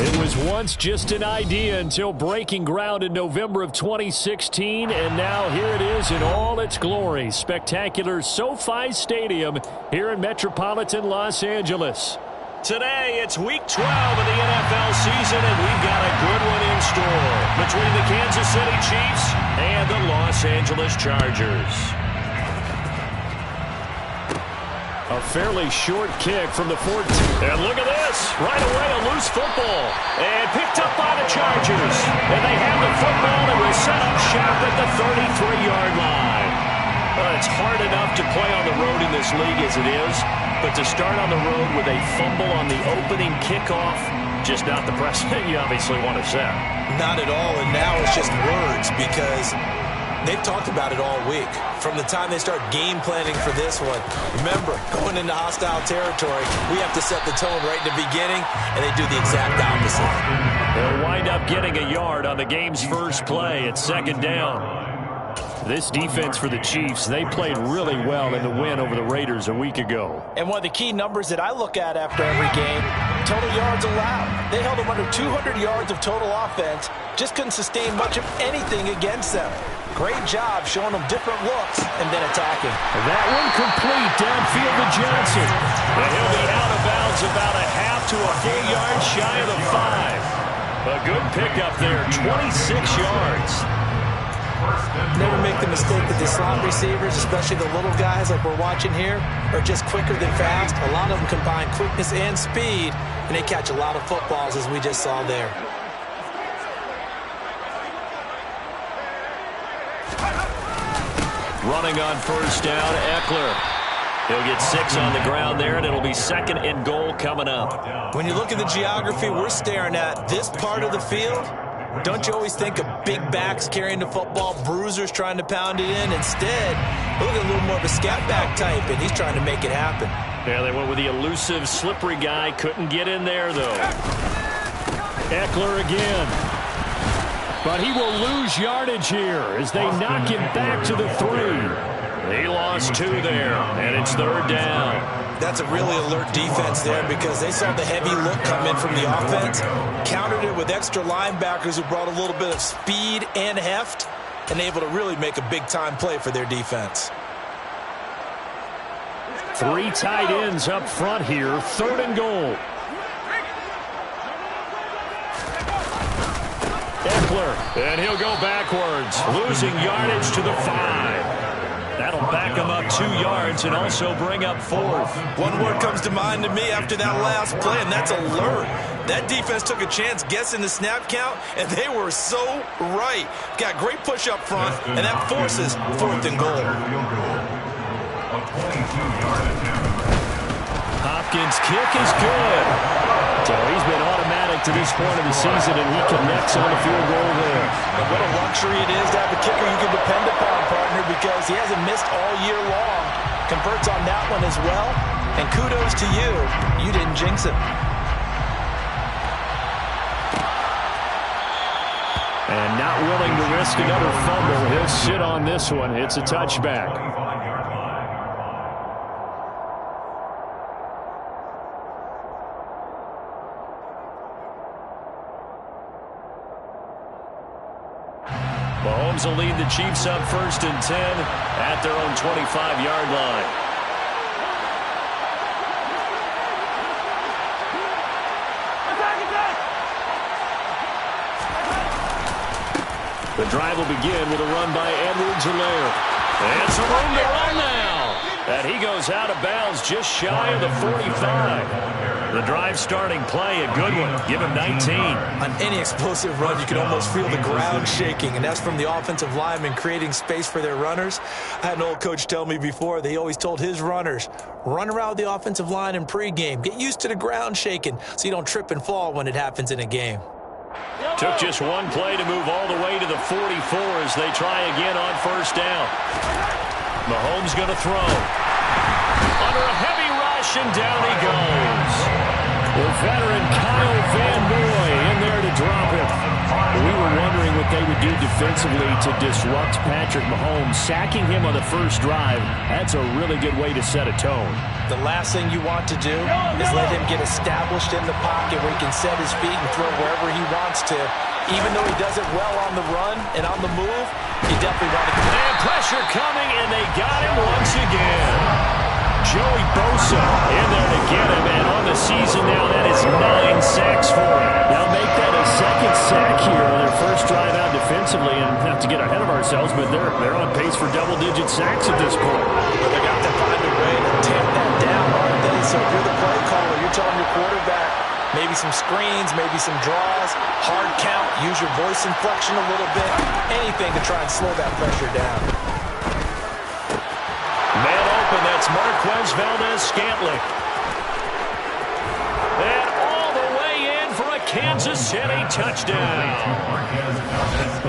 It was once just an idea until breaking ground in November of 2016, and now here it is in all its glory. Spectacular SoFi Stadium here in metropolitan Los Angeles. Today, it's Week 12 of the NFL season, and we've got a good one in store between the Kansas City Chiefs and the Los Angeles Chargers. A fairly short kick from the 14. And look at this. Right away, a loose football. And picked up by the Chargers. And they have the football and will set up shop at the 33-yard line. It's hard enough to play on the road in this league as it is. But to start on the road with a fumble on the opening kickoff, just not the precedent you obviously want to set. Not at all, and now it's just words because they've talked about it all week. From the time they start game planning for this one, remember, going into hostile territory, we have to set the tone right in the beginning, and they do the exact opposite. They'll wind up getting a yard on the game's first play. It's second down. This defense for the Chiefs, they played really well in the win over the Raiders a week ago. And one of the key numbers that I look at after every game, total yards allowed. They held them under 200 yards of total offense, just couldn't sustain much of anything against them. Great job showing them different looks and then attacking. That one complete downfield to Johnson. And he'll be out of bounds about a half to a full yard shy of the 5. A good pickup there, 26 yards. Never make the mistake that the slot receivers, especially the little guys like we're watching here, are just quicker than fast. A lot of them combine quickness and speed, and they catch a lot of footballs as we just saw there. Running on first down, Eckler. He'll get 6 on the ground there, and it'll be second and goal coming up. When you look at the geography we're staring at, this part of the field, don't you always think of big backs carrying the football, bruisers trying to pound it in? Instead, look at a little more of a scat back type, and he's trying to make it happen. Yeah, they went with the elusive, slippery guy. Couldn't get in there, though. Eckler again. But he will lose yardage here as they knock him back to the 3. He lost 2 there, and it's third down. That's a really alert defense there because they saw the heavy look come in from the offense, countered it with extra linebackers who brought a little bit of speed and heft, and able to really make a big-time play for their defense. 3 tight ends up front here, third and goal. Eckler, and he'll go backwards, losing yardage to the 5. That'll back him up 2 yards and also bring up 4th. One word comes to mind to me after that last play, and that's alert. That defense took a chance guessing the snap count, and they were so right. Got great push up front, and that forces 4th and goal. Hopkins' kick is good. So he's been automatic to this point of the season, and he connects on the field goal there. And what a luxury it is to have a kicker you can depend upon, partner, because he hasn't missed all year long. Converts on that one as well, and kudos to you. You didn't jinx him. And not willing to risk another fumble, he'll sit on this one. It's a touchback. Mahomes will lead the Chiefs up first and 10 at their own 25-yard line. The drive will begin with a run by Edwards-Helaire. And some room to run now. And he goes out of bounds just shy of the 45. The drive starting play, a good one. Give him 19. On any explosive run, you can almost feel the ground shaking, and that's from the offensive linemen creating space for their runners. I had an old coach tell me before, they always told his runners, run around the offensive line in pregame. Get used to the ground shaking so you don't trip and fall when it happens in a game. Took just one play to move all the way to the 44 as they try again on first down. Mahomes going to throw. Under a heavy rush, and down he goes. The veteran Kyle Van Noy in there to drop him. We were wondering what they would do defensively to disrupt Patrick Mahomes. Sacking him on the first drive, that's a really good way to set a tone. The last thing you want to do is let him get established in the pocket where he can set his feet and throw wherever he wants to. Even though he does it well on the run and on the move, you definitely want to get and pressure coming, and they got him once again. Joey Bosa in there to get him, and on the season now, that is 9 sacks for him. Now make that a second sack here on their first drive out defensively, and not to get ahead of ourselves, but they're on pace for double-digit sacks at this point. But they got to find a way to tamp that down, aren't they? So if you're the play caller, you're telling your quarterback, maybe some screens, maybe some draws, hard count, use your voice inflection a little bit, anything to try and slow that pressure down. Man open, that's Marquez Valdez-Scantling. And all the way in for a Kansas City touchdown.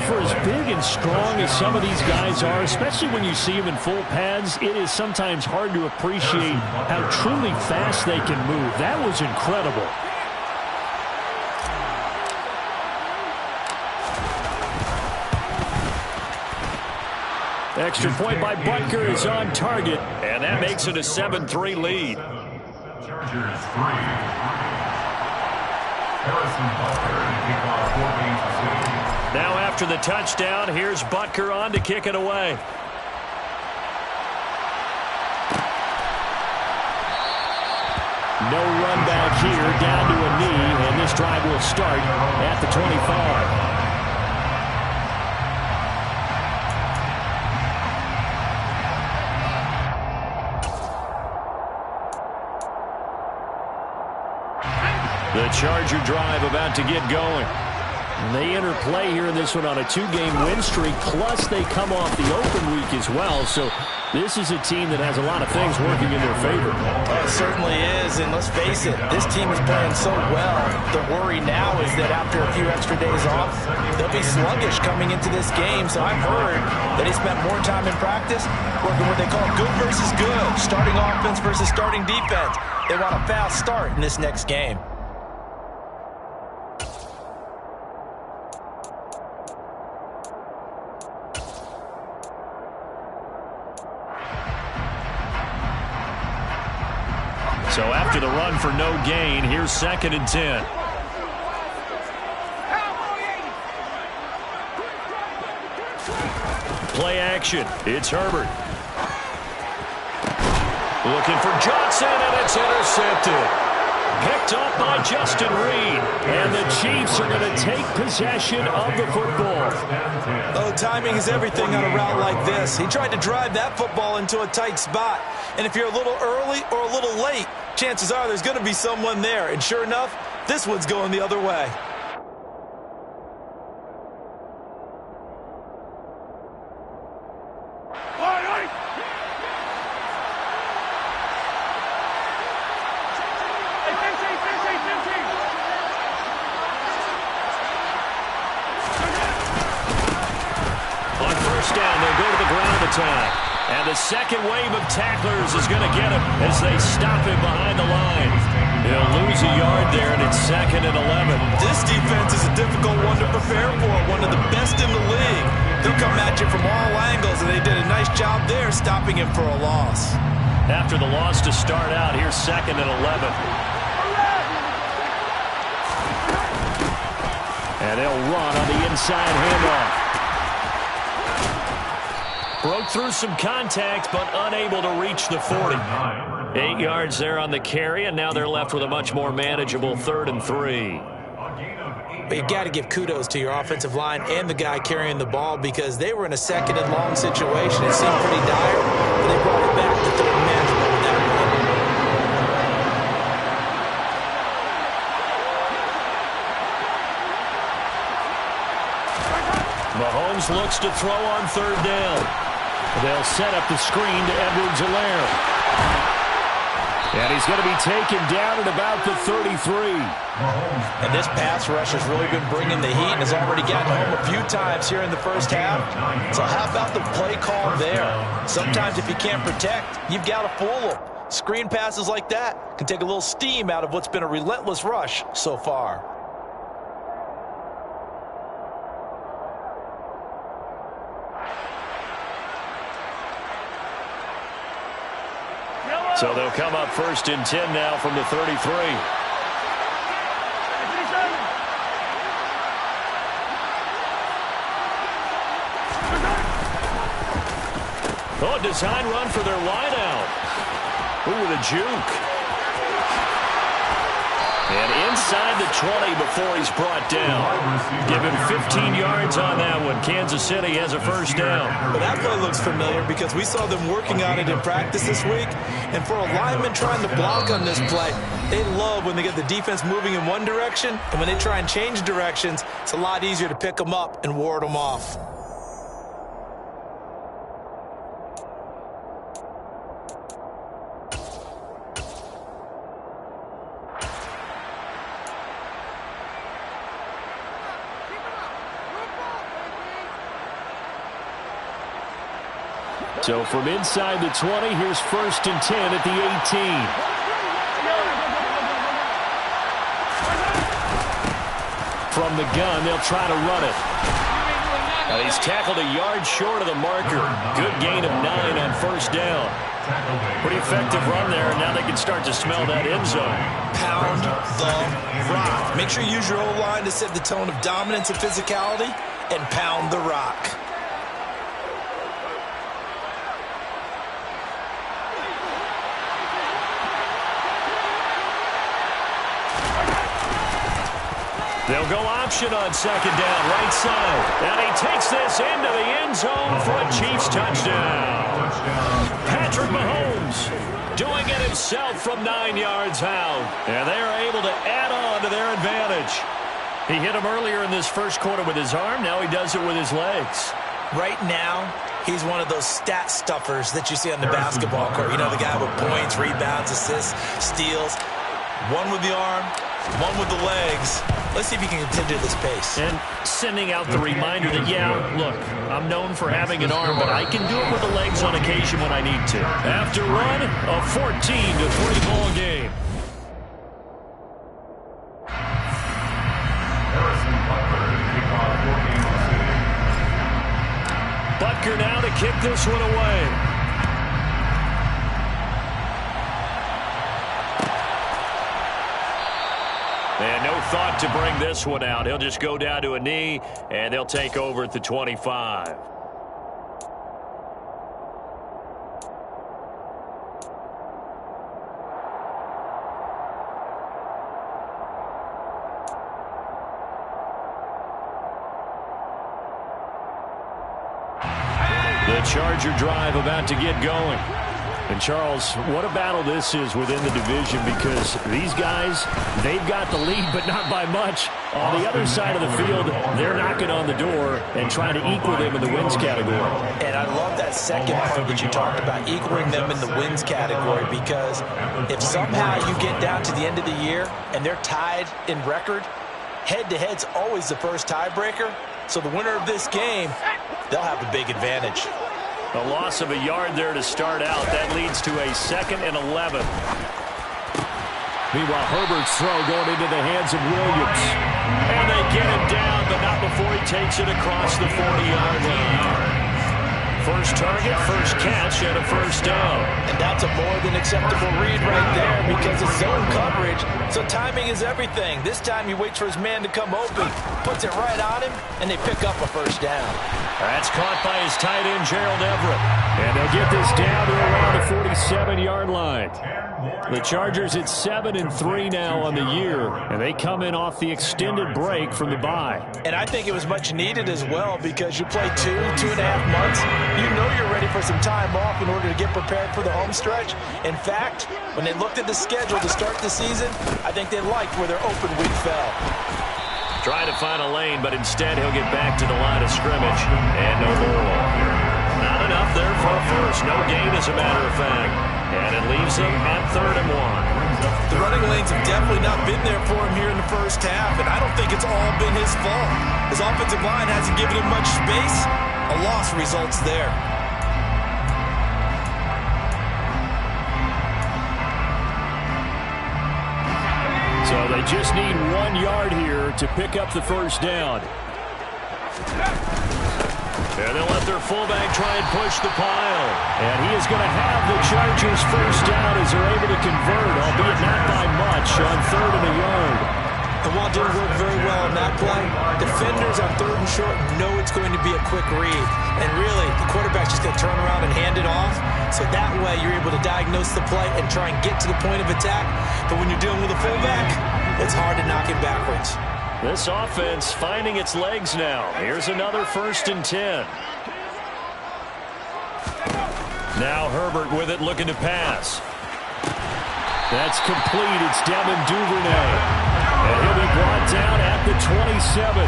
For as big and strong as some of these guys are, especially when you see them in full pads, it is sometimes hard to appreciate how truly fast they can move. That was incredible. Extra point by Butker is on target, and that makes it a 7-3 lead. Now after the touchdown, here's Butker on to kick it away. No run back here, down to a knee, and this drive will start at the 25. The Charger drive about to get going. And they enter play here in this one on a 2-game win streak, plus they come off the open week as well. So this is a team that has a lot of things working in their favor. Oh, it certainly is, and let's face it, this team is playing so well. The worry now is that after a few extra days off, they'll be sluggish coming into this game. So I've heard that they spent more time in practice working what they call good versus good, starting offense versus starting defense. They want a fast start in this next game. So after the run for no gain, here's 2nd and 10. Play action. It's Herbert. Looking for Johnson, and it's intercepted. Picked up by Justin Reed. And the Chiefs are going to take possession of the football. Oh, timing is everything on a route like this. He tried to drive that football into a tight spot. And if you're a little early or a little late, chances are there's going to be someone there. And sure enough, this one's going the other way. On first down, they'll go to the ground attack. And the second wave of tacklers is going to get him as they stop him behind the line. He'll lose a yard there, and it's 2nd and 11. This defense is a difficult one to prepare for, one of the best in the league. They'll come at you from all angles, and they did a nice job there stopping him for a loss. After the loss to start out, here's 2nd and 11. And they'll run on the inside handoff. Broke through some contact, but unable to reach the 40. 8 yards there on the carry, and now they're left with a much more manageable 3rd and 3. But you've got to give kudos to your offensive line and the guy carrying the ball because they were in a 2nd and long situation. It seemed pretty dire, but they brought it back to 3rd and manageable with that run. Mahomes looks to throw on 3rd down. They'll set up the screen to Edwards-Helaire. And he's going to be taken down at about the 33. And this pass rush has really been bringing the heat and has already gotten home a few times here in the first half. So how about the play call there? Sometimes if you can't protect, you've got to fool them. Screen passes like that can take a little steam out of what's been a relentless rush so far. So they'll come up 1st and 10 now from the 33. Oh, design run for their wideout. Ooh, with a juke. And inside the 20 before he's brought down. Give him 15 yards on that one. Kansas City has a first down. Well, that play looks familiar because we saw them working on it in practice this week. And for a lineman trying to block on this play, they love when they get the defense moving in one direction. And when they try and change directions, it's a lot easier to pick them up and ward them off. So from inside the 20, here's 1st and 10 at the 18. From the gun, they'll try to run it. And he's tackled a yard short of the marker. Good gain of 9 on 1st down. Pretty effective run there, and now they can start to smell that end zone. Pound the rock. Make sure you use your O-line to set the tone of dominance and physicality, and pound the rock. They'll go option on 2nd down, right side. And he takes this into the end zone for a Chiefs touchdown. Patrick Mahomes doing it himself from 9 yards out. And they're able to add on to their advantage. He hit him earlier in this first quarter with his arm. Now he does it with his legs. Right now, he's one of those stat stuffers that you see on the basketball court. You know, the guy with points, rebounds, assists, steals. One with the arm, one with the legs. Let's see if he can continue this pace. And sending out the reminder that, yeah, look, I'm known for having an arm, but I can do it with the legs on occasion when I need to. After one, a 14-3 ball game. Butker now to kick this one away. And no thought to bring this one out. He'll just go down to a knee, and they'll take over at the 25. The Charger drive about to get going. And, Charles, what a battle this is within the division because these guys, they've got the lead, but not by much. On the other side of the field, they're knocking on the door and trying to equal them in the wins category. And I love that second part that you talked about, equaling them in the wins category, because if somehow you get down to the end of the year and they're tied in record, head-to-head's always the first tiebreaker. So the winner of this game, they'll have the big advantage. A loss of a yard there to start out. That leads to a 2nd and 11. Meanwhile, Herbert's throw going into the hands of Williams. And they get him down, but not before he takes it across the 40-yard line. First target, first catch, and a first down. And that's a more than acceptable read right there because it's zone coverage, so timing is everything. This time he waits for his man to come open, puts it right on him, and they pick up a first down. That's caught by his tight end, Gerald Everett. And they'll get this down to around the 47-yard line. The Chargers at 7-3 now on the year, and they come in off the extended break from the bye. And I think it was much needed as well because you play 2.5 months. You know you're ready for some time off in order to get prepared for the home stretch. In fact, when they looked at the schedule to start the season, I think they liked where their open week fell. Trying to find a lane, but instead he'll get back to the line of scrimmage. And no more. Not enough there for a first. No gain, as a matter of fact. And it leaves him at 3rd and 1. The running lanes have definitely not been there for him here in the first half, and I don't think it's all been his fault. His offensive line hasn't given him much space. A loss results there. So they just need 1 yard here to pick up the first down. And they'll let their fullback try and push the pile. And he is going to have the Chargers first down as they're able to convert, albeit not by much, on 3rd and a yard. The wall didn't work very well on that play. Defenders on 3rd and short know it's going to be a quick read. And really, the quarterback's just going to turn around and hand it off. So that way, you're able to diagnose the play and try and get to the point of attack. But when you're dealing with a fullback, it's hard to knock him backwards. This offense finding its legs now. Here's another 1st and 10. Now Herbert with it, looking to pass. That's complete. It's Devin Duvernay. And he'll be brought down at the 27.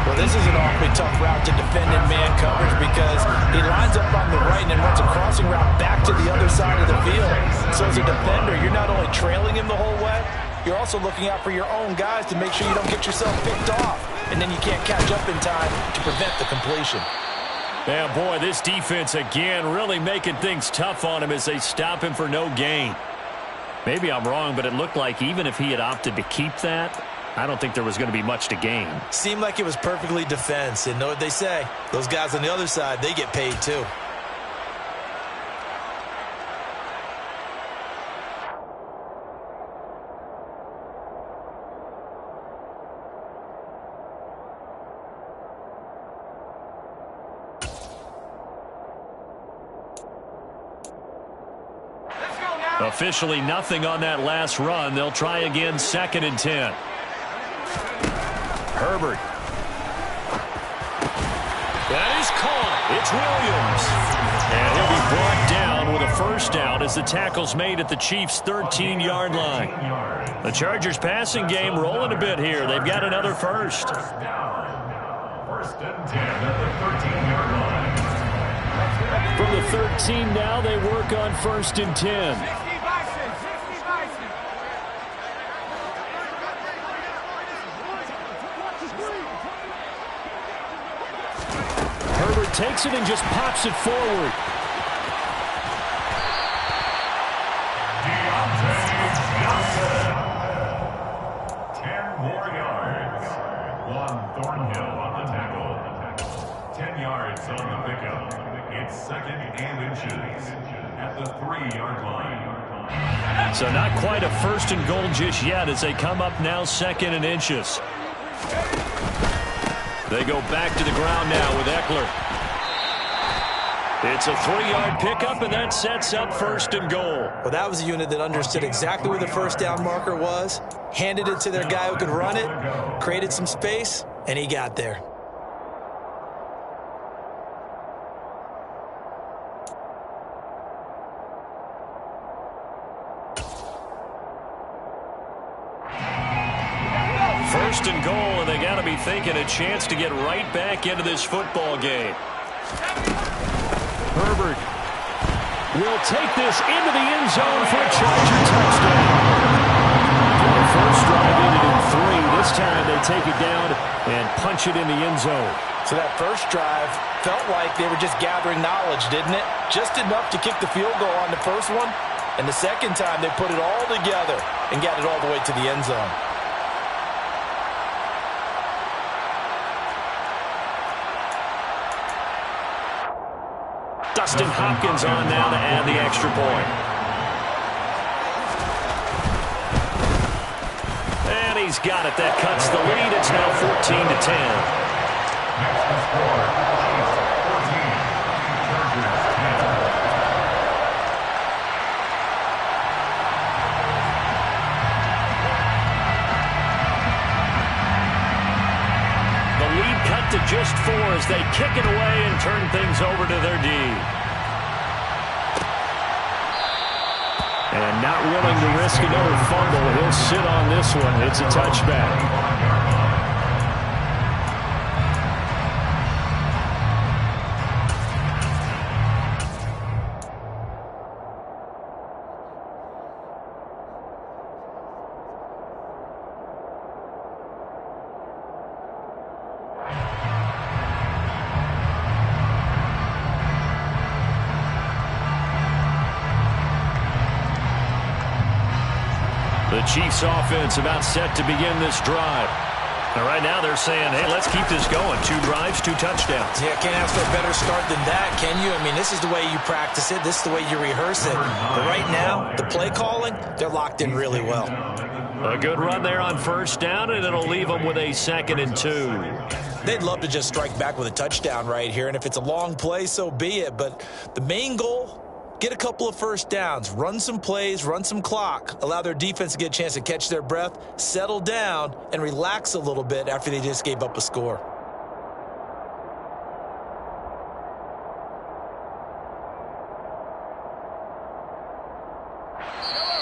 Well, this is an awfully tough route to defend in man coverage because he lines up on the right and then runs a crossing route back to the other side of the field. So as a defender, you're not only trailing him the whole way, you're also looking out for your own guys to make sure you don't get yourself picked off. And then you can't catch up in time to prevent the completion. Yeah, boy, this defense again really making things tough on him as they stop him for no gain. Maybe I'm wrong, but it looked like even if he had opted to keep that, I don't think there was going to be much to gain. Seemed like it was perfectly defense. And know what they say? Those guys on the other side, they get paid too. Officially nothing on that last run. They'll try again, 2nd and 10. Herbert. That is caught. It's Williams. And he'll be brought down with a first down as the tackle's made at the Chiefs' 13-yard line. The Chargers passing game rolling a bit here. They've got another first. 1st and 10 at the 13-yard line. From the 13 now, they work on 1st and 10. Herbert takes it and just pops it forward. Johnson. 10 more yards. One Thornhill on the tackle. 10 yards on the pickup. It's 2nd and inches at the 3-yard line. So not quite a 1st and goal just yet as they come up now 2nd and inches. They go back to the ground now with Eckler. It's a 3-yard pickup, and that sets up 1st and goal. Well, that was a unit that understood exactly where the first down marker was, handed it to their guy who could run it, created some space, and he got there. First and goal, and they got to be thinking a chance to get right back into this football game. Herbert will take this into the end zone for a Charger touchdown. The first drive ended in 3. This time they take it down and punch it in the end zone. So that first drive felt like they were just gathering knowledge, didn't it? Just enough to kick the field goal on the first one. And the second time they put it all together and got it all the way to the end zone. Dustin Hopkins on now to add the extra point. And he's got it. That cuts the lead. It's now 14 to 10. To just 4 as they kick it away and turn things over to their D. And not willing to risk another fumble, he'll sit on this one. It's a touchback. The Chiefs offense about set to begin this drive. And right now they're saying, hey, let's keep this going. 2 drives, 2 touchdowns. Yeah, can't ask for a better start than that, can you? I mean, this is the way you practice it. This is the way you rehearse it. But right now, the play calling, they're locked in really well. A good run there on first down, and it'll leave them with a 2nd and 2. They'd love to just strike back with a touchdown right here, and if it's a long play, so be it. But the main goal, get a couple of first downs, run some plays, run some clock, allow their defense to get a chance to catch their breath, settle down, and relax a little bit after they just gave up a score.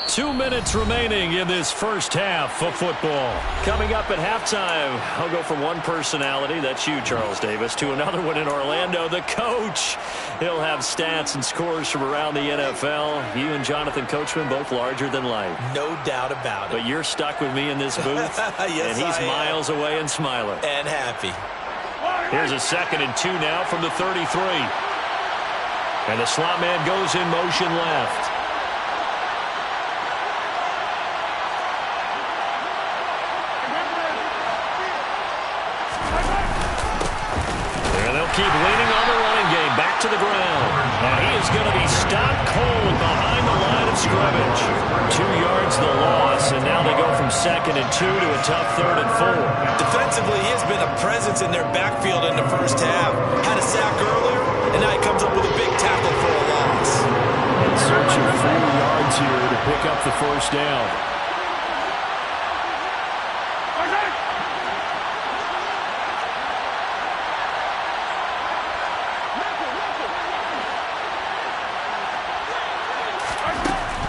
Two minutes remaining in this first half of football. Coming up at halftime, I'll go from one personality, that's you, Charles Davis, to another one in Orlando, the coach. He'll have stats and scores from around the NFL. You and Jonathan Coachman, both larger than life. No doubt about it. But you're stuck with me in this booth, yes, and he's miles away and smiling. And happy. Here's a 2nd and 2 now from the 33. And the slot man goes in motion left. Keep leaning on the running game. Back to the ground. And he is going to be stopped cold behind the line of scrimmage. 2 yards the loss, and now they go from 2nd and 2 to a tough 3rd and 4. Defensively, he has been a presence in their backfield in the first half. Had a sack earlier, and now he comes up with a big tackle for a loss. In search of 4 yards here to pick up the first down.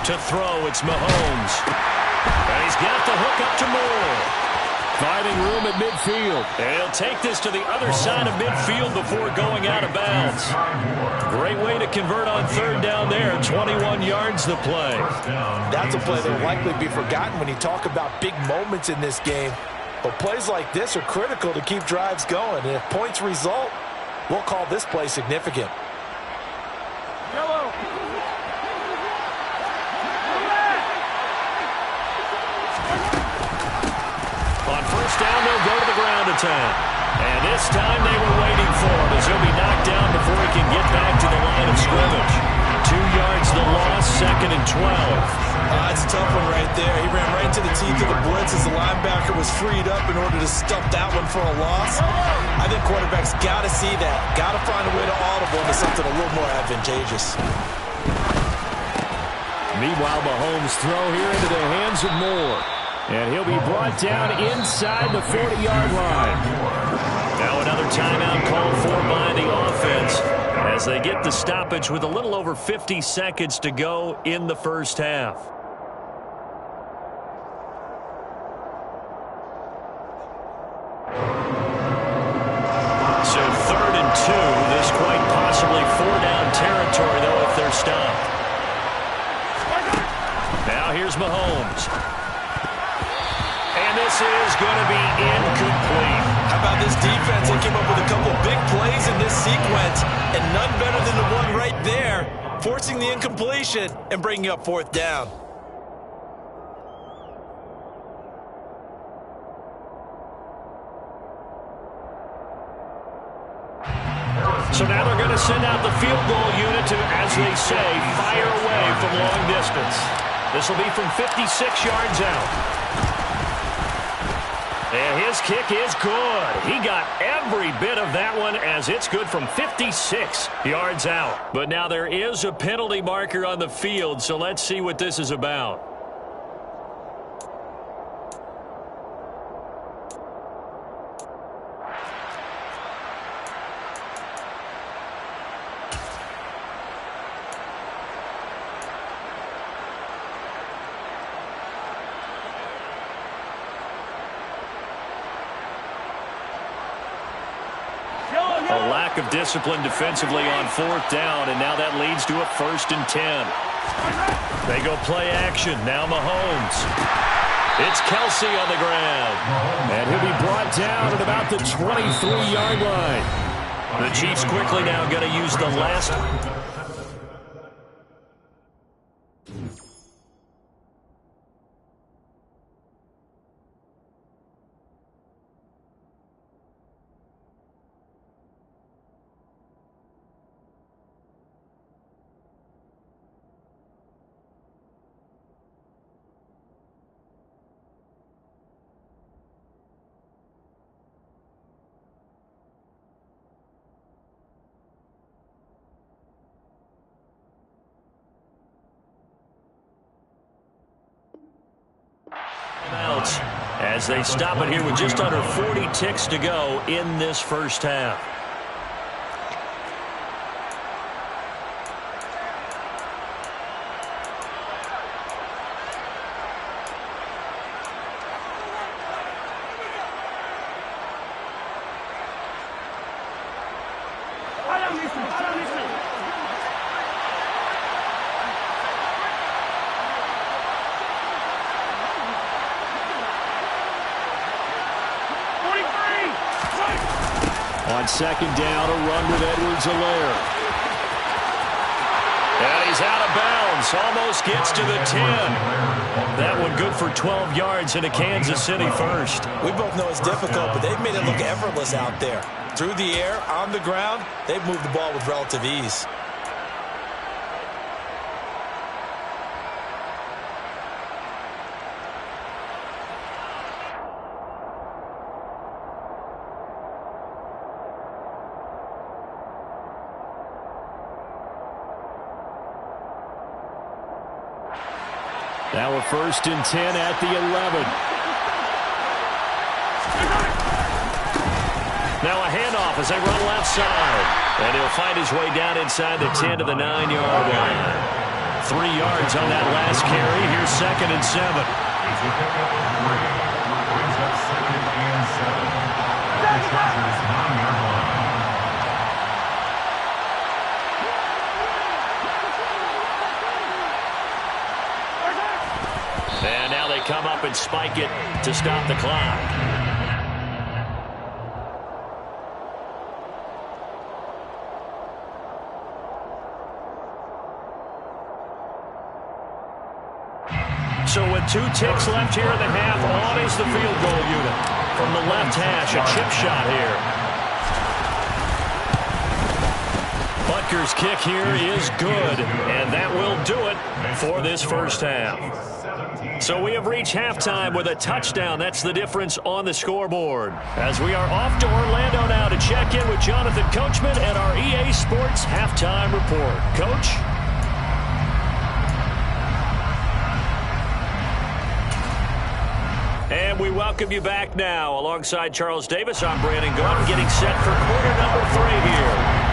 To throw, it's Mahomes. And he's got the hook up to Moore. Finding room at midfield. And he'll take this to the other side of midfield before going out of bounds. Great way to convert on 3rd down there. 21 yards the play. That's a play that will likely be forgotten when you talk about big moments in this game. But plays like this are critical to keep drives going. And if points result, we'll call this play significant. Down, they'll go to the ground attack. And this time they were waiting for him as he'll be knocked down before he can get back to the line of scrimmage. 2 yards the loss, 2nd and 12. That's a tough one right there. He ran right into the teeth of the blitz as the linebacker was freed up in order to stuff that one for a loss. I think quarterbacks got to see that. Got to find a way to audible into something a little more advantageous. Meanwhile, Mahomes' throw here into the hands of Moore. And he'll be brought down inside the 40-yard line. Now another timeout called for by the offense as they get the stoppage with a little over 50 seconds to go in the first half. So 3rd and 2. This quite possibly 4-down territory, though, if they're stopped. Now here's Mahomes. And this is going to be incomplete. How about this defense? They came up with a couple big plays in this sequence, and none better than the one right there, forcing the incompletion and bringing up 4th down. So now they're going to send out the field goal unit to, as they say, fire away from long distance. This will be from 56 yards out. And his kick is good. He got every bit of that one as it's good from 56 yards out. But now there is a penalty marker on the field, so let's see what this is about. A lack of discipline defensively on 4th down, and now that leads to a 1st and 10. They go play action. Now Mahomes. It's Kelsey on the ground. And he'll be brought down at about the 23-yard line. The Chiefs quickly now going to use the last. As they stop it here with just under 40 ticks to go in this first half. On second down, a run with Edwards-Helaire. And he's out of bounds. Almost gets to the 10. That one good for 12 yards into Kansas City first. We both know it's difficult, but they've made it look effortless out there. Through the air, on the ground, they've moved the ball with relative ease. Now a 1st and 10 at the 11. Now a handoff as they run left side. And he'll find his way down inside the 10 to the 9-yard line. 3 yards on that last carry. Here's 2nd and 7. He's a pickup of 3. Brings up 2nd and 7. At the Chargers' 9-yard line. And now they come up and spike it to stop the clock. So with 2 ticks left here in the half, on is the field goal unit. From the left hash, a chip shot here. Butker's kick here is good, and that will do it for this first half. So we have reached halftime with a touchdown. That's the difference on the scoreboard. As we are off to Orlando now to check in with Jonathan Coachman and our EA Sports Halftime Report. Coach? And we welcome you back now. Alongside Charles Davis, I'm Brandon Gordon, getting set for quarter number 3 here.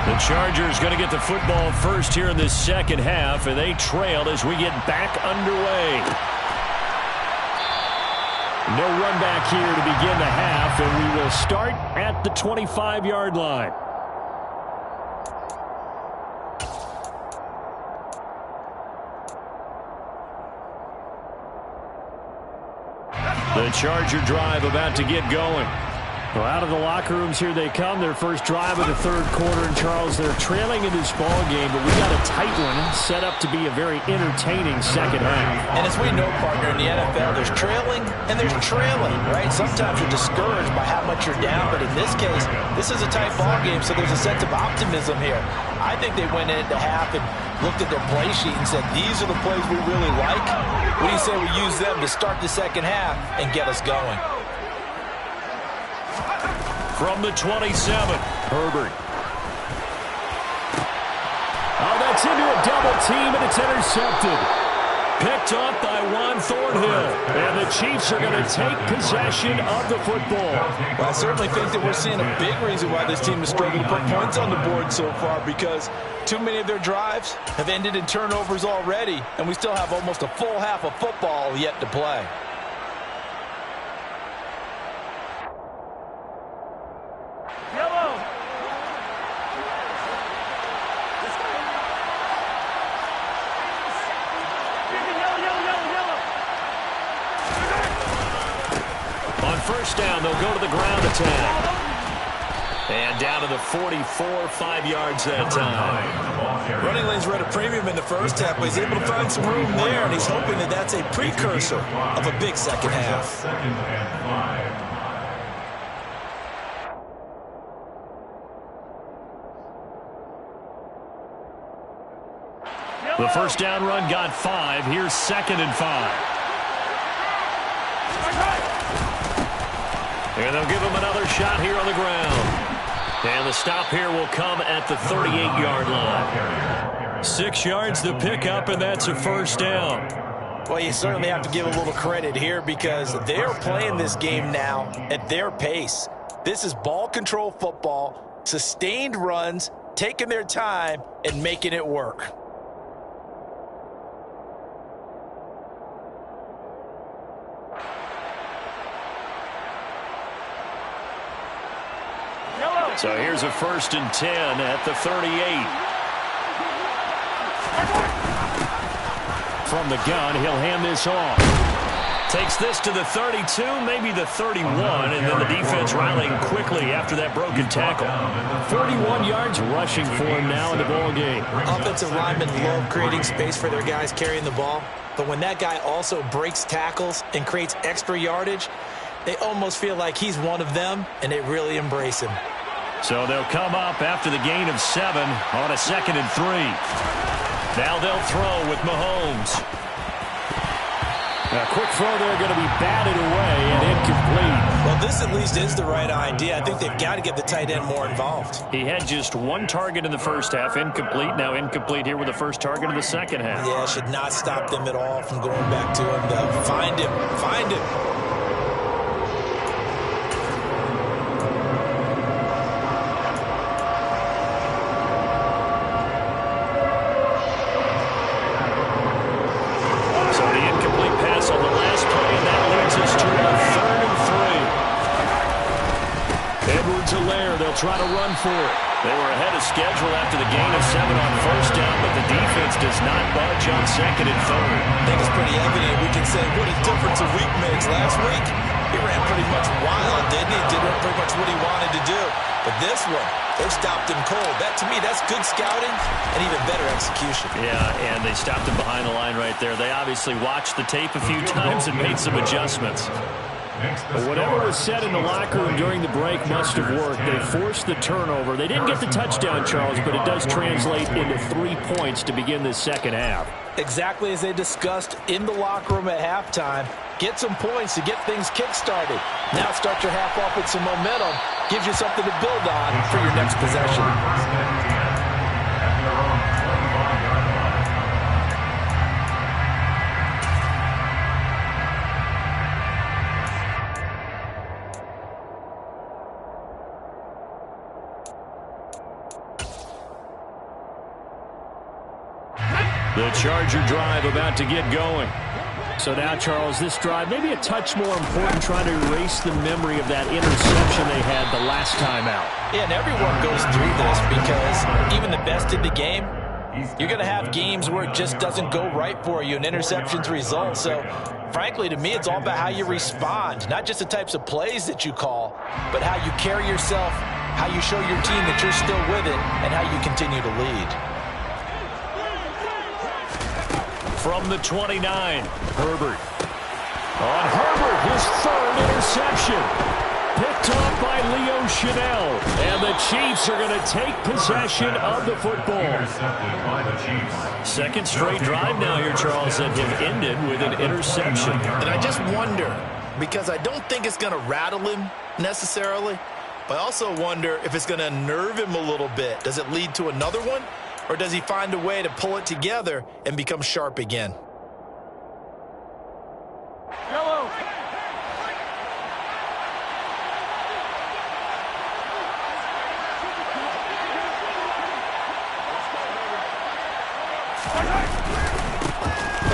The Chargers going to get the football first here in this second half, and they trail as we get back underway. No run back here to begin the half, and we will start at the 25-yard line. The Charger drive about to get going. Well, out of the locker rooms here they come. Their first drive of the 3rd quarter. And, Charles, they're trailing in this ball game, but we got a tight one set up to be a very entertaining second half. And as we know, partner, in the NFL, there's trailing and there's trailing, right? Sometimes you're discouraged by how much you're down, but in this case, this is a tight ball game, so there's a sense of optimism here. I think they went into half and looked at their play sheet and said, these are the plays we really like. What do you say we use them to start the second half and get us going? From the 27, Herbert. Oh, that's into a double team, and it's intercepted. Picked off by Juan Thornhill. And the Chiefs are going to take possession of the football. Well, I certainly think that we're seeing a big reason why this team is struggling to put points on the board so far, because too many of their drives have ended in turnovers already, and we still have almost a full half of football yet to play. First down, they'll go to the ground attack. And down to the 44, 5 yards that time. Running lanes were at a premium in the first half, but he's able to find some room there, and he's hoping that that's a precursor of a big second half. 2nd and 5. The first down run got 5. Here's 2nd and 5. And they'll give him another shot here on the ground. And the stop here will come at the 38-yard line. 6 yards the pickup, and that's a first down. Well, you certainly have to give a little credit here because they're playing this game now at their pace. This is ball control football, sustained runs, taking their time, and making it work. So here's a 1st and 10 at the 38. From the gun, he'll hand this off. Takes this to the 32, maybe the 31, and then the defense rallying quickly after that broken tackle. 41 yards rushing for him now in the ball game. Offensive linemen love creating space for their guys carrying the ball, but when that guy also breaks tackles and creates extra yardage, they almost feel like he's one of them, and they really embrace him. So they'll come up after the gain of 7 on a 2nd and 3. Now they'll throw with Mahomes. A quick throw there going to be batted away and incomplete. Well, this at least is the right idea. I think they've got to get the tight end more involved. He had just 1 target in the first half, incomplete. Now incomplete here with the first target of the second half. Yeah, should not stop them at all from going back to him. Though. Find him. Find him. Try to run for it. They were ahead of schedule after the gain of 7 on first down, but the defense does not budge on 2nd and 3rd. I think it's pretty evident. We can say what a difference a week makes. Last week, he ran pretty much wild, didn't he? Did pretty much what he wanted to do. But this one, they stopped him cold. That, to me, that's good scouting and even better execution. Yeah, and they stopped him behind the line right there. They obviously watched the tape a few times and made some adjustments. But whatever was said in the locker room during the break must have worked. They forced the turnover. They didn't get the touchdown, Charles, but it does translate into 3 points to begin this second half. Exactly as they discussed in the locker room at halftime. Get some points to get things kick-started. Now start your half off with some momentum. Gives you something to build on for your next possession. The Charger drive about to get going. So now, Charles, this drive maybe a touch more important, trying to erase the memory of that interception they had the last time out. Yeah, and everyone goes through this because even the best in the game, you're going to have games where it just doesn't go right for you and interceptions result. So, frankly, to me, it's all about how you respond, not just the types of plays that you call, but how you carry yourself, how you show your team that you're still with it, and how you continue to lead. From the 29, Herbert. On Herbert, his 3rd interception. Picked off by Leo Chanel. And the Chiefs are going to take possession of the football. Second straight drive now here, Charles, that have ended with an interception. And I just wonder, because I don't think it's going to rattle him necessarily, but I also wonder if it's going to unnerve him a little bit. Does it lead to another one? Or does he find a way to pull it together and become sharp again? Hello.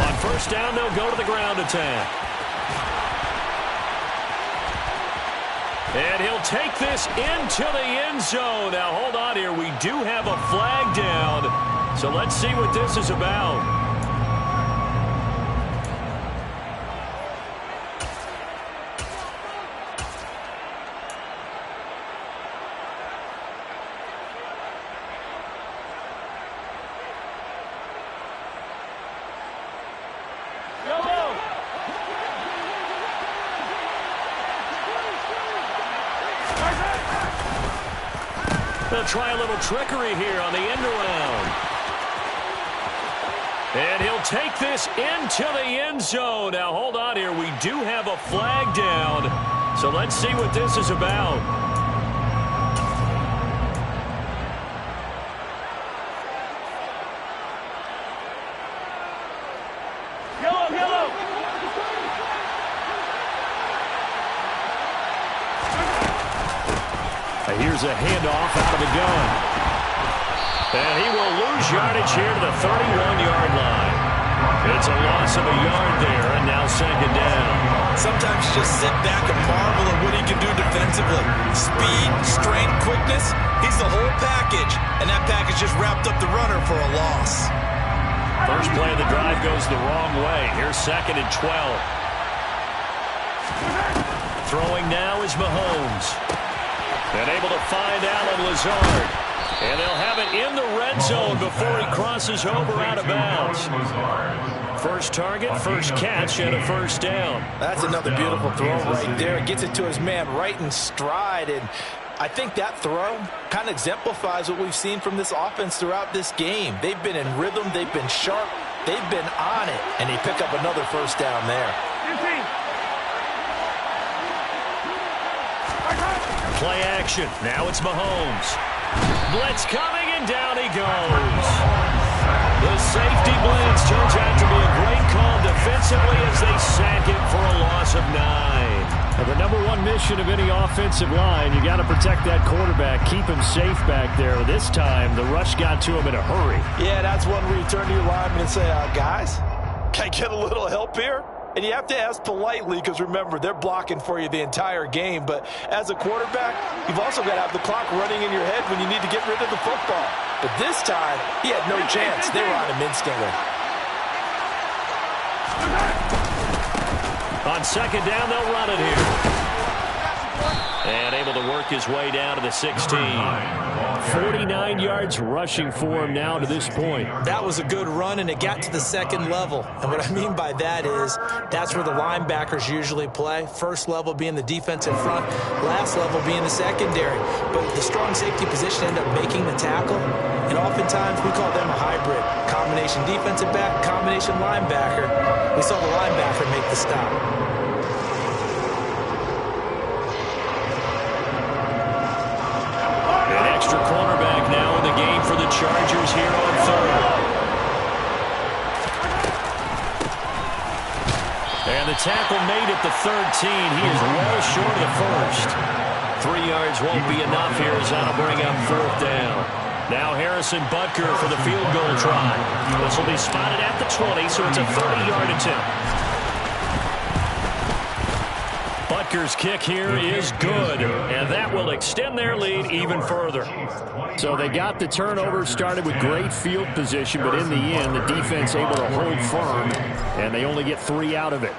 On first down, they'll go to the ground attack. And he'll take this into the end zone. Now, hold on here. We do have a flag down. So let's see what this is about. They'll try a little trickery here on the end around. And he'll take this into the end zone. Now, hold on here. We do have a flag down. So let's see what this is about. Yellow, yellow. Here's a handoff out of the gun. And he will lose yardage here to the 31-yard line. It's a loss of a yard there, and now second down. Sometimes just sit back and marvel at what he can do defensively. Speed, strength, quickness, he's the whole package. And that package just wrapped up the runner for a loss. First play of the drive goes the wrong way. Here's second and 12. Throwing now is Mahomes. And able to find Allen Lazard. And they'll have it in the red zone before he crosses over out of bounds. First target, first catch, and a first down. That's another beautiful throw right there. It gets it to his man right in stride. And I think that throw kind of exemplifies what we've seen from this offense throughout this game. They've been in rhythm. They've been sharp. They've been on it. And they pick up another first down there. Play action. Now it's Mahomes. Blitz coming, and down he goes. The safety blitz turns out to be a great call defensively as they sack him for a loss of 9. Now, the number one mission of any offensive line, you got to protect that quarterback, keep him safe back there. This time, the rush got to him in a hurry. Yeah, that's one where you turn to your lineman and say, guys, can I get a little help here? And you have to ask politely because, remember, they're blocking for you the entire game. But as a quarterback, you've also got to have the clock running in your head when you need to get rid of the football. But this time, he had no chance. They were on him instantly. On second down, they'll run it here. And able to work his way down to the 16. 49 yards rushing for him now to this point. That was a good run, and it got to the second level. And what I mean by that is that's where the linebackers usually play. First level being the defensive front, last level being the secondary. But the strong safety position ended up making the tackle, and oftentimes we call them a hybrid. Combination defensive back, combination linebacker. We saw the linebacker make the stop. Extra cornerback now in the game for the Chargers here on third. And the tackle made at the 13. He is well short of the first. 3 yards won't be enough here as that'll bring up fourth down. Now Harrison Butker for the field goal try. This will be spotted at the 20, so it's a 30-yard attempt. Butker's kick here is good, and that will extend their lead even further. So they got the turnover, started with great field position, but in the end, the defense able to hold firm, and they only get 3 out of it.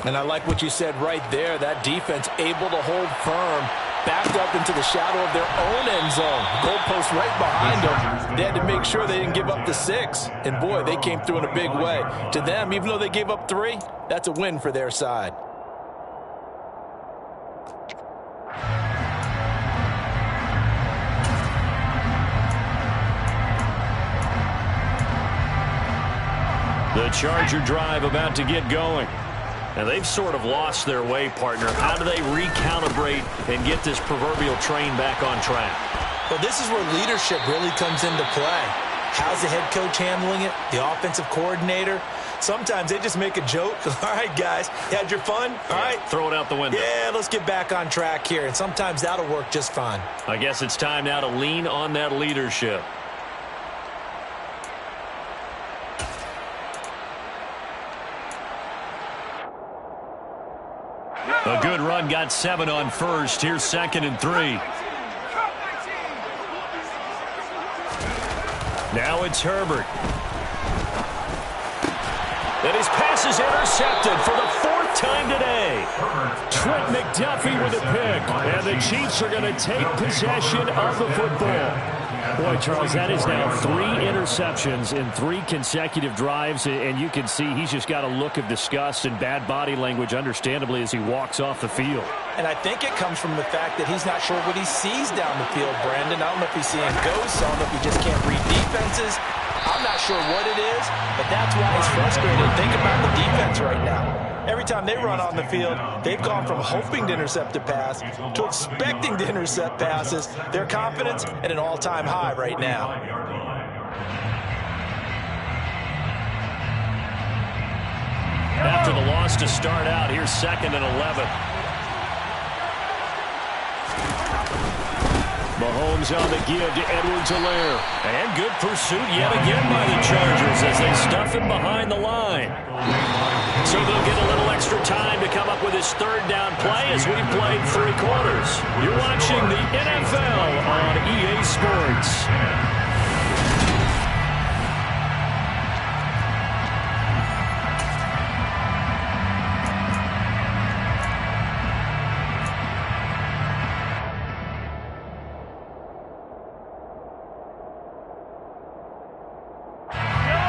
And I like what you said right there. That defense able to hold firm, backed up into the shadow of their own end zone. Goalpost right behind them. They had to make sure they didn't give up the 6. And, boy, they came through in a big way. To them, even though they gave up 3, that's a win for their side. The Charger drive about to get going. And they've sort of lost their way, partner. How do they recalibrate and get this proverbial train back on track? Well, this is where leadership really comes into play. How's the head coach handling it? The offensive coordinator? Sometimes they just make a joke. All right, guys, you had your fun? All right. Throw it out the window. Yeah, let's get back on track here. And sometimes that'll work just fine. I guess it's time now to lean on that leadership. A good run, got 7 on first. Here's second and 3. Now it's Herbert. And his pass is intercepted for the 4th time today. Trent McDuffie with a pick, and the Chiefs are going to take possession of the football. Boy, Charles, that is now 3 interceptions in 3 consecutive drives, and you can see he's just got a look of disgust and bad body language, understandably, as he walks off the field. And I think it comes from the fact that he's not sure what he sees down the field, Brandon. I don't know if he's seeing ghosts. I don't know if he just can't read defenses. I'm not sure what it is, but that's why he's frustrated. Think about the defense right now. Every time they run on the field, they've gone from hoping to intercept a pass to expecting to intercept passes. Their confidence at an all-time high right now. After the loss to start out, here's second and 11. Mahomes on the give to Edwards-Helaire. And good pursuit yet again by the Chargers as they stuff him behind the line. So they'll get a little extra time to come up with his third down play as we've played 3 quarters. You're watching the NFL on EA Sports.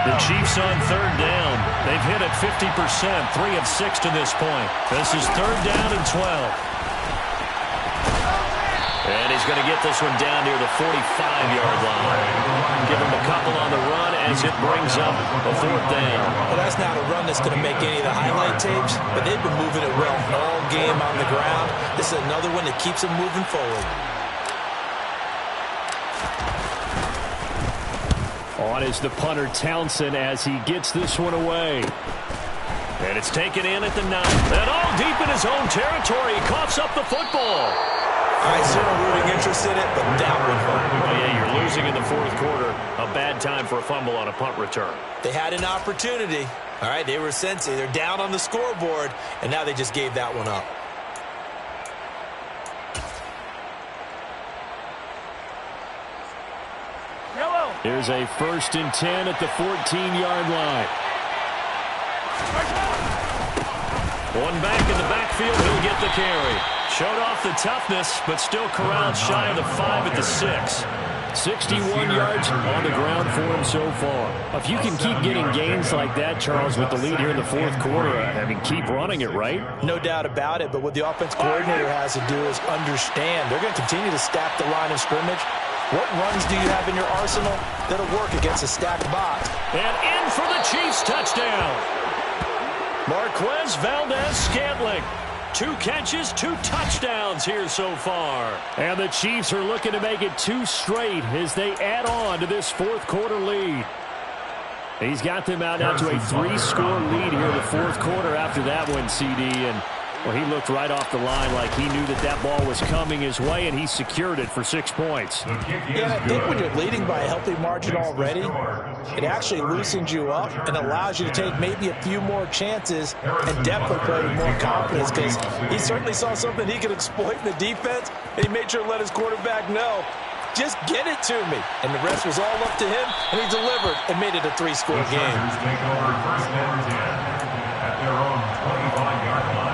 The Chiefs on third down. They've hit it 50%, 3 of 6 to this point. This is third down and 12. And he's going to get this one down near the 45-yard line. Give him a couple on the run as it brings up a fourth down. Well, that's not a run that's going to make any of the highlight tapes, but they've been moving it well all game on the ground. This is another one that keeps them moving forward. On is the punter Townsend as he gets this one away. And it's taken in at the 9. And all deep in his own territory. He coughs up the football. I see no rooting interest in it, but that one hurt. Oh, yeah, you're losing in the fourth quarter. A bad time for a fumble on a punt return. They had an opportunity. All right, they were sensing. They're down on the scoreboard, and now they just gave that one up. Here's a 1st and 10 at the 14-yard line. One back in the backfield, he'll get the carry. Showed off the toughness, but still corralled shy of the 5 at the 6. 61 yards on the ground for him so far. If you can keep getting gains like that, Charles, with the lead here in the fourth quarter, I mean, keep running it, right? No doubt about it, but what the offense coordinator has to do is understand. They're going to continue to stack the line of scrimmage. What runs do you have in your arsenal that'll work against a stacked box? And in for the Chiefs touchdown. Marquez Valdez-Scantling. 2 catches, 2 touchdowns here so far. And the Chiefs are looking to make it 2 straight as they add on to this fourth quarter lead. He's got them out now to a 3-score lead here in the fourth quarter after that one, CD. And well, he looked right off the line like he knew that that ball was coming his way, and he secured it for 6 points. Yeah, I think when you're leading by a healthy margin already, it actually loosens you up and allows you to take maybe a few more chances and definitely play with more confidence, because he certainly saw something he could exploit in the defense, and he made sure to let his quarterback know, just get it to me. And the rest was all up to him, and he delivered and made it a 3-score game. Take over 1st and 10 at their own 25-yard line.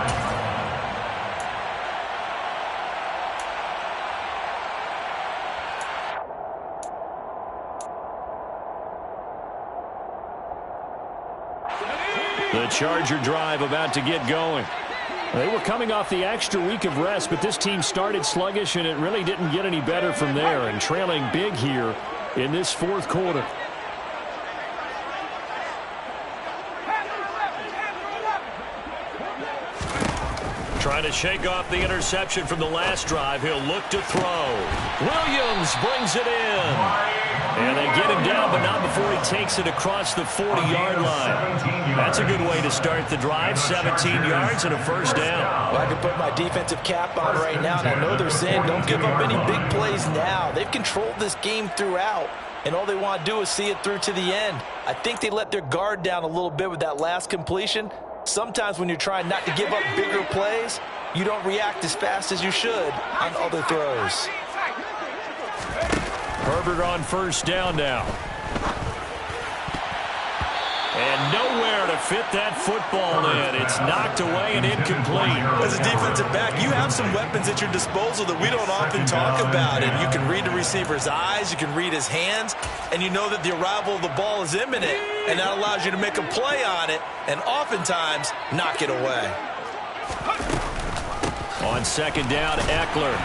The Charger drive about to get going. They were coming off the extra week of rest, but this team started sluggish, and it really didn't get any better from there, and trailing big here in this fourth quarter. Trying to shake off the interception from the last drive. He'll look to throw. Williams brings it in. And they get him down, but not before he takes it across the 40-yard line. That's a good way to start the drive. 17 yards and a 1st down. Well, I can put my defensive cap on right now, and I know they're saying don't give up any big plays now. They've controlled this game throughout, and all they want to do is see it through to the end. I think they let their guard down a little bit with that last completion. Sometimes when you're trying not to give up bigger plays, you don't react as fast as you should on other throws. Herbert on 1st down now. And nowhere to fit that football in. It's knocked away and incomplete. As a defensive back, you have some weapons at your disposal that we don't often talk about. And you can read the receiver's eyes, you can read his hands, and you know that the arrival of the ball is imminent. And that allows you to make a play on it and oftentimes knock it away. On 2nd down, Eckler.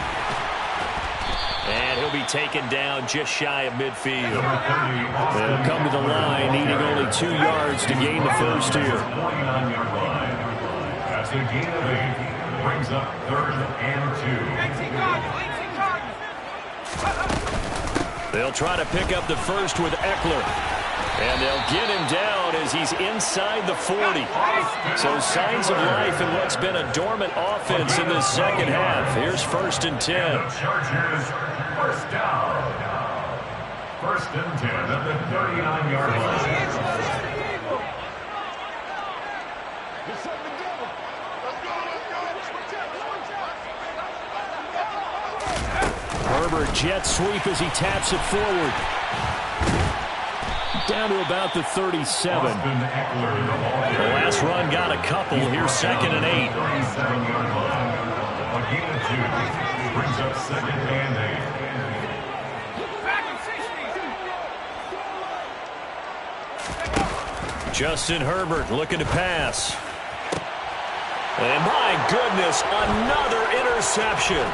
And he'll be taken down just shy of midfield. They'll come to the line, needing only 2 yards to gain the first here. 49-yard line. That's a gain of 8. Brings up 3rd and 2. They'll try to pick up the first with Eckler. And they'll get him down as he's inside the 40. So signs of life in what's been a dormant offense in this second half. Here's 1st and 10. Chargers, first down. 1st and 10 at the 39-yard line. Herbert jet sweep as he taps it forward. Down to about the 37. The last run got a couple. Here's 2nd and 8. 37-yard line. A gain of 2 brings up 2nd and 8. Justin Herbert looking to pass. And my goodness, another interception.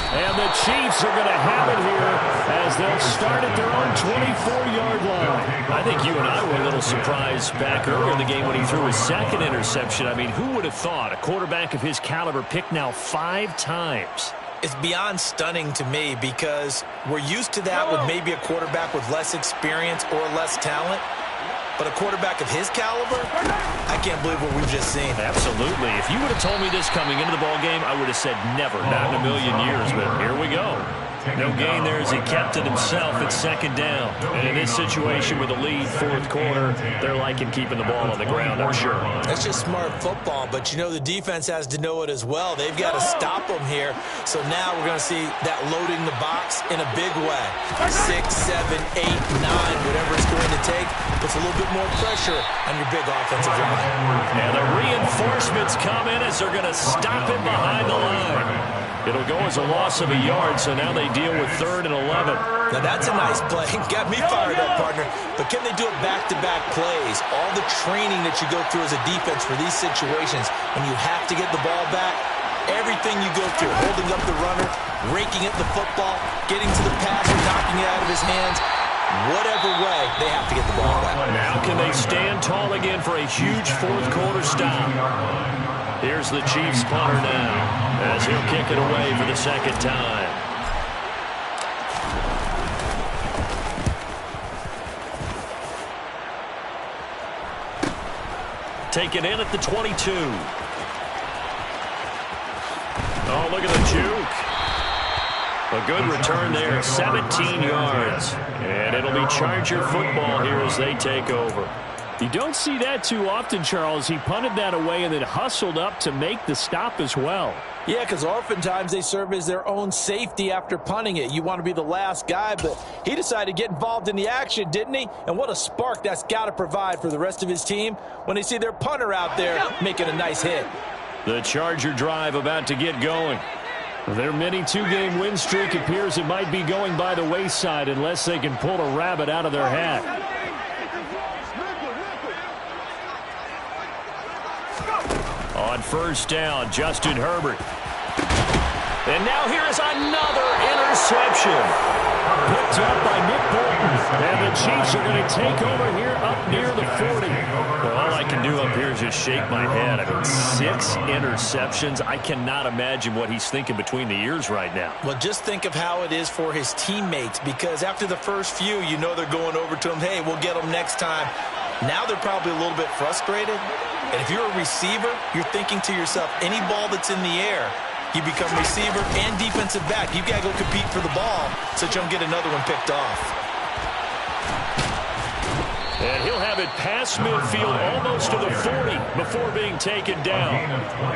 And the Chiefs are going to have it here as they'll start at their own 24-yard line. I think you and I were a little surprised back earlier in the game when he threw his 2nd interception. I mean, who would have thought a quarterback of his caliber picked now 5 times? It's beyond stunning to me because we're used to that with maybe a quarterback with less experience or less talent. But a quarterback of his caliber, I can't believe what we've just seen. Absolutely. If you would have told me this coming into the ball game, I would have said never, not in a million years. But here we go. No gain there as he kept it himself at 2nd down. And in this situation with a lead 4th quarter, they're liking keeping the ball on the ground, I'm sure. That's just smart football, but you know the defense has to know it as well. They've got to stop them here. So now we're going to see that loading the box in a big way. 6, 7, 8, 9, whatever it's going to take, puts a little bit more pressure on your big offensive line. And the reinforcements come in as they're going to stop him behind the line. It'll go as a loss of a yard, so now they deal with 3rd and 11. Now that's a nice play. Got me fired up, partner. But can they do it back-to-back plays? All the training that you go through as a defense for these situations, when you have to get the ball back, everything you go through, holding up the runner, raking at the football, getting to the passer, knocking it out of his hands, whatever way, they have to get the ball back. Now can they stand tall again for a huge 4th quarter stop? Here's the Chiefs punter now as he'll kick it away for the 2nd time. Take it in at the 22. Oh, look at the juke. A good return there, 17 yards. And it'll be Charger football here as they take over. You don't see that too often, Charles. He punted that away and then hustled up to make the stop as well. Yeah, because oftentimes they serve as their own safety after punting it. You want to be the last guy, but he decided to get involved in the action, didn't he? And what a spark that's got to provide for the rest of his team when they see their punter out there making a nice hit. The Charger drive about to get going. Their mini 2-game win streak appears it might be going by the wayside unless they can pull a rabbit out of their hat. On 1st down, Justin Herbert. And now here is another interception. Picked up by Nick Bolton. And the Chiefs are going to take over here up near the 40. Well, all I can do up here is just shake my head. I mean, 6 interceptions. I cannot imagine what he's thinking between the ears right now. Well, just think of how it is for his teammates, because after the first few, you know they're going over to him, hey, we'll get them next time. Now they're probably a little bit frustrated. And if you're a receiver, you're thinking to yourself, any ball that's in the air, you become receiver and defensive back. You've got to go compete for the ball so that you don't get another one picked off. And he'll have it past midfield almost to the 40 before being taken down.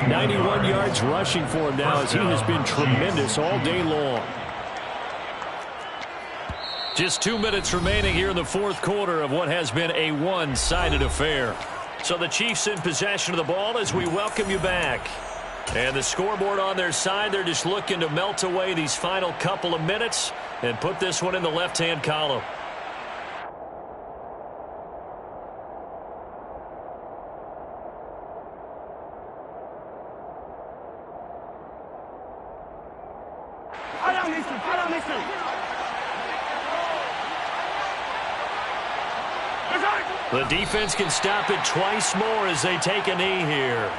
91 yards rushing for him now as he has been tremendous all day long. Just 2 minutes remaining here in the 4th quarter of what has been a one-sided affair. So the Chiefs in possession of the ball as we welcome you back. And the scoreboard on their side, they're just looking to melt away these final couple of minutes and put this one in the left-hand column. The defense can stop it twice more as they take a knee here.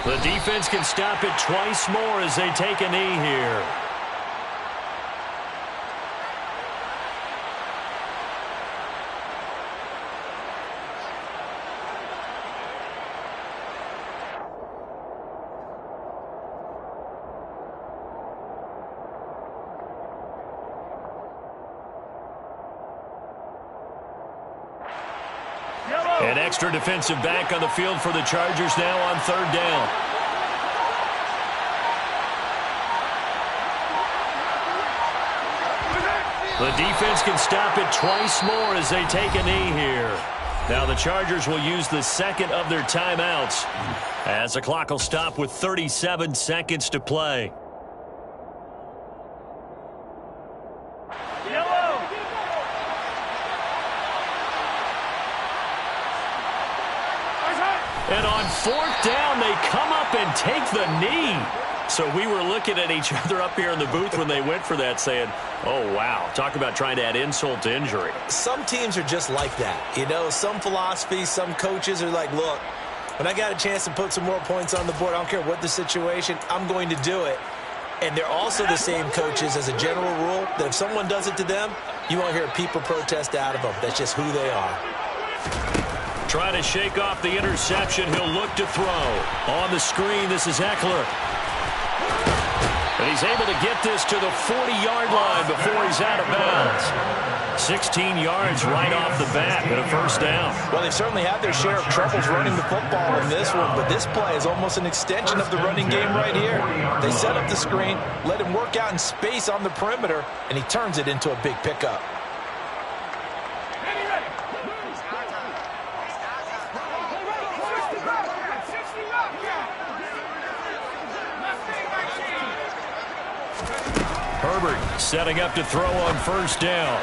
The defense can stop it twice more as they take a knee here. An extra defensive back on the field for the Chargers now on third down. The defense can stop it twice more as they take a knee here. Now the Chargers will use the second of their timeouts as the clock will stop with 37 seconds to play. And on fourth down, they come up and take the knee. So we were looking at each other up here in the booth when they went for that saying, oh, wow, talk about trying to add insult to injury. Some teams are just like that. You know, some philosophies, some coaches are like, look, when I got a chance to put some more points on the board, I don't care what the situation, I'm going to do it. And they're also the same coaches as a general rule that if someone does it to them, you won't hear a peep or protest out of them. That's just who they are. Trying to shake off the interception. He'll look to throw. On the screen, this is Eckler. And he's able to get this to the 40-yard line before he's out of bounds. 16 yards right off the bat and a first down. Well, they've certainly had their share of troubles running the football in this one, but this play is almost an extension of the running game right here. They set up the screen, let him work out in space on the perimeter, and he turns it into a big pickup. Herbert setting up to throw on first down.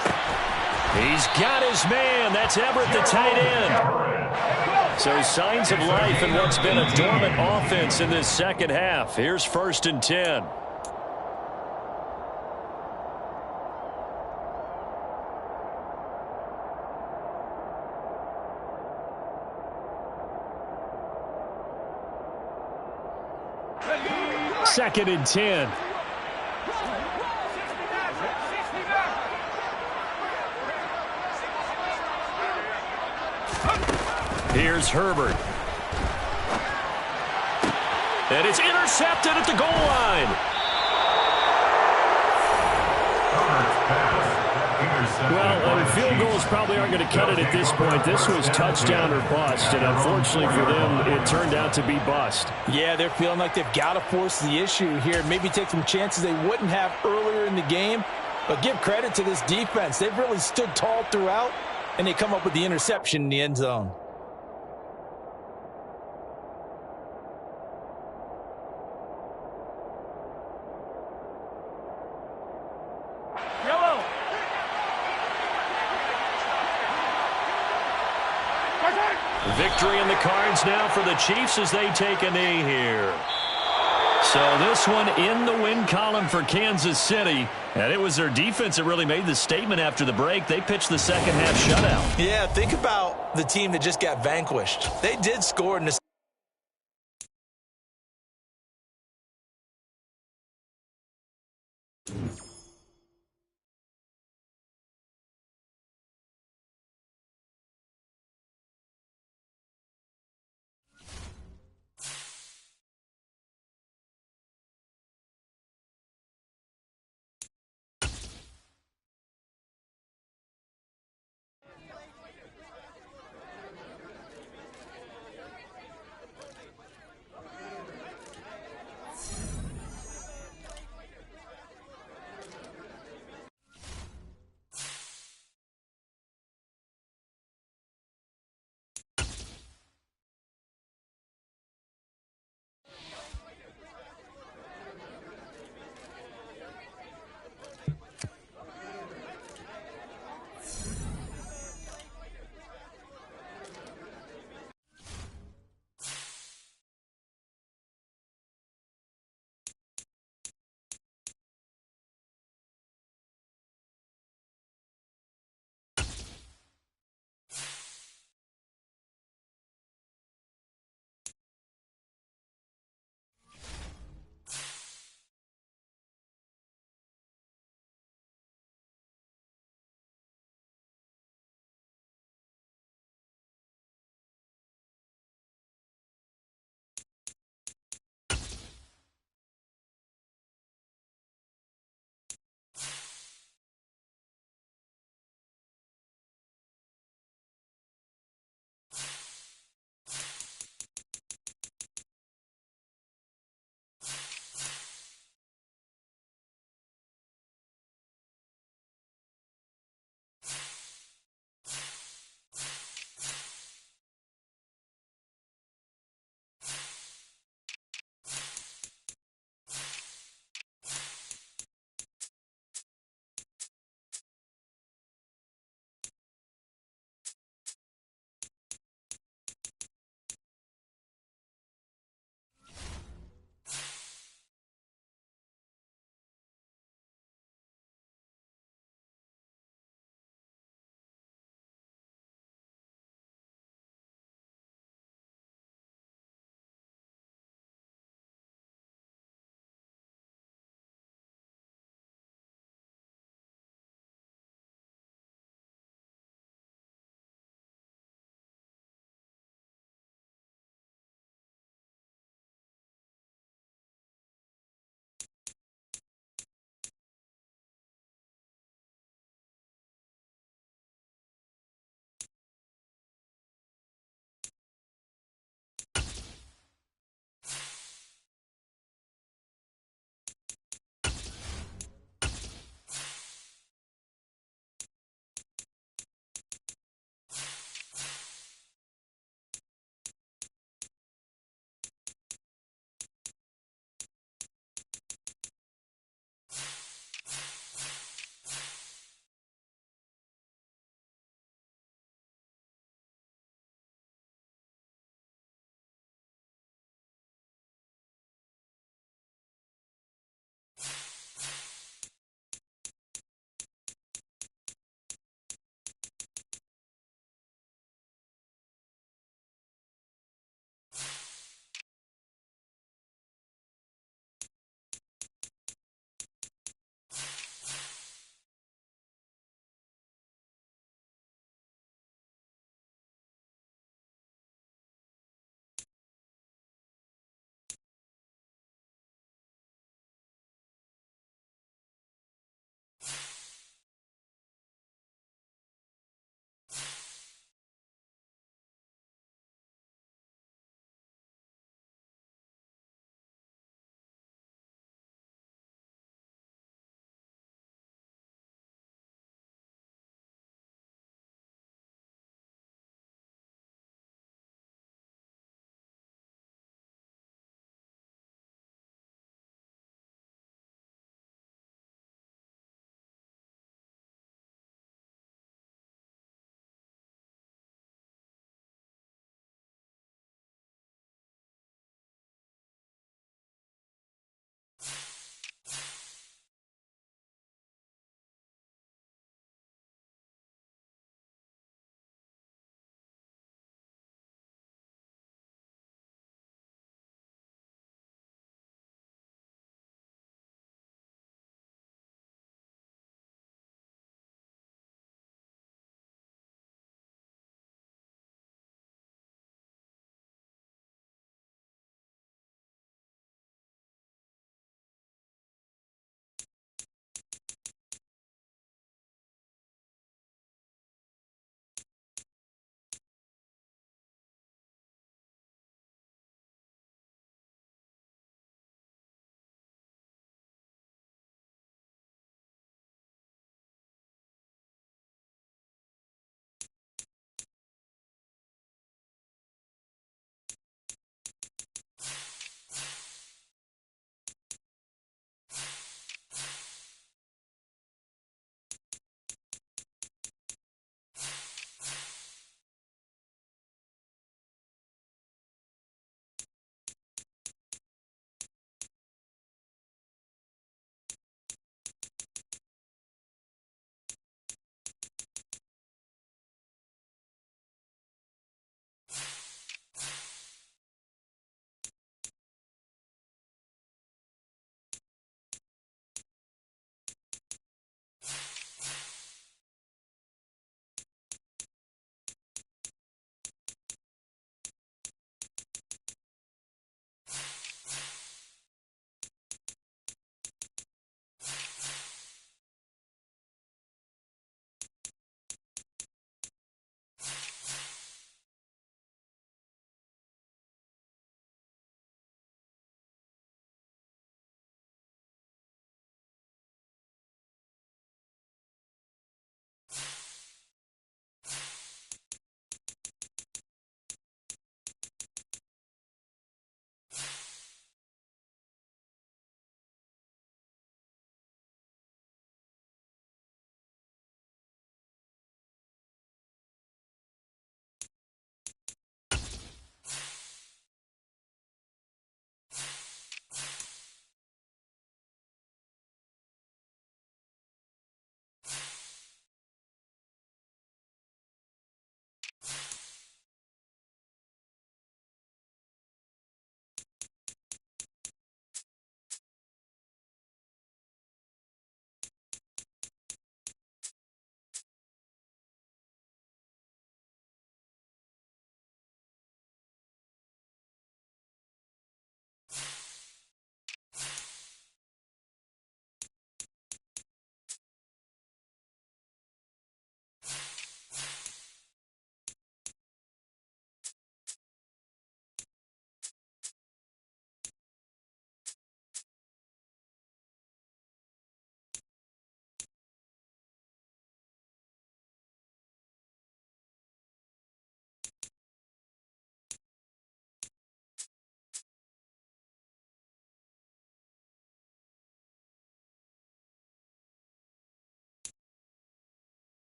He's got his man. That's Everett, the tight end. So signs of life in what's been a dormant offense in this second half. Here's 1st and 10. Second and 10. Here's Herbert. And it's intercepted at the goal line. Well, field goals probably aren't going to cut it at this point. This was touchdown or bust, and unfortunately for them, it turned out to be bust. Yeah, they're feeling like they've got to force the issue here. Maybe take some chances they wouldn't have earlier in the game. But give credit to this defense. They've really stood tall throughout, and they come up with the interception in the end zone. Victory in the cards now for the Chiefs as they take a knee here. So this one in the win column for Kansas City. And it was their defense that really made the statement after the break. They pitched the second half shutout. Yeah, think about the team that just got vanquished. They did score in the